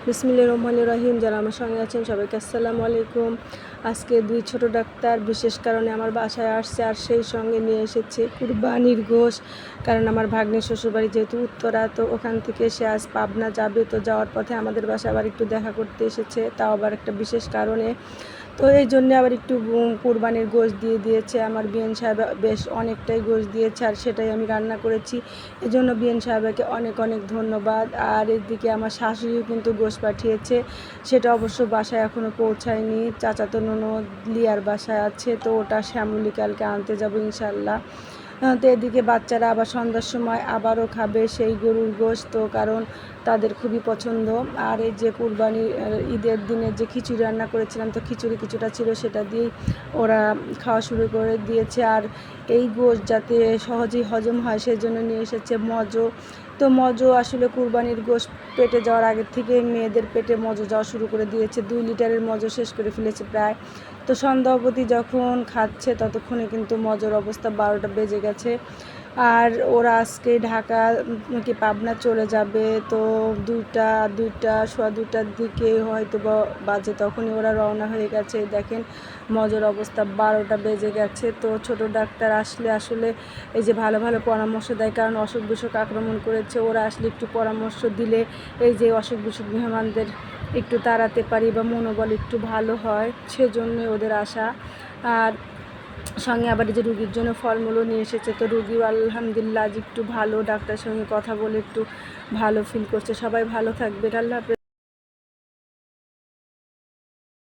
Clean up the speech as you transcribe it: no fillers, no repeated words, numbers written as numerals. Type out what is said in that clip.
বিসমিল্লাহির রহমানির রহিম। যারা আমার সঙ্গে আছেন সবাইকে আসসালামু আলাইকুম। আজকে দুই ছোট ডাক্তার বিশেষ কারণে আমার বাসায় আসছে, আর সেই সঙ্গে নিয়ে এসেছে কুরবানির গোশ। কারণ আমার ভাগ্নের শ্বশুরবাড়ি যেহেতু উত্তরা, তো ওখান থেকে সে আজ পাবনা যাবে, তো যাওয়ার পথে আমাদের বাসায় আবার একটু দেখা করতে এসেছে, তাও আবার একটা বিশেষ কারণে। তো এই জন্যে আবার একটু কুরবানির গোশ দিয়ে দিয়েছে। আমার বিএন সাহেব বেশ অনেকটাই গোশ দিয়েছে, আর সেটাই আমি রান্না করেছি। এই জন্য বিএন সাহেবকে অনেক অনেক ধন্যবাদ। আর এদিকে আমার শাশুড়িও কিন্তু গোশ পাঠিয়েছে, সেটা অবশ্য বাসায় এখনও পৌঁছায়নি। চাচাতো ননদ লিয়ার বাসায় আছে, তো ওটা শ্যামলী কালকে আনতে যাবো ইনশাল্লাহ। তো এদিকে বাচ্চারা আবার সন্ধ্যার সময় আবারও খাবে সেই গরুর গোশত, কারণ তাদের খুবই পছন্দ। আর এই যে কুরবানির ঈদের দিনে যে খিচুড়ি রান্না করেছিলাম, তো খিচুড়ি কিছুটা ছিল, সেটা দিয়েই ওরা খাওয়া শুরু করে দিয়েছে। আর এই গোশ যাতে সহজেই হজম হয় সেজন্য নিয়ে এসেছে মজো। তো মজো আসলে কুরবানির গোশ পেটে যাওয়ার আগের থেকে মেয়েদের পেটে মজো যাওয়া শুরু করে দিয়েছে। 2 লিটারের মজো শেষ করে ফেলেছে প্রায়। তো সন্ধ্যা অবধি যখন খাচ্ছে ততক্ষণে কিন্তু মজোর অবস্থা 12টা বেজে গেছে। আর ওরা আজকে ঢাকা কি পাবনা চলে যাবে, তো সোয়া 2টার দিকে হয়তো বাজে, তখনই ওরা রওনা হয়ে গেছে। দেখেন মজোর অবস্থা 12টা বেজে গেছে। তো ছোট ডাক্তার আসলে আসলে এই যে ভালো ভালো পরামর্শ দেয়, কারণ অসুখ বিসুখ আক্রমণ করেছে। ওরা আসলে একটু পরামর্শ দিলে এই যে অসুখ বিসুখ মেহমানদের একটু তাড়াতে পারি বা মনোবল একটু ভালো হয়, সেজন্যই ওদের আসা। আর সঙ্গে আবার যে রুগীর জন্য ফলমূলও নিয়ে এসেছে, তো রুগীও আলহামদুলিল্লাহ আজ একটু ভালো, ডাক্তারের সঙ্গে কথা বলে একটু ভালো ফিল করছে। সবাই ভালো থাকবে। আল্লাহ হাফেজ।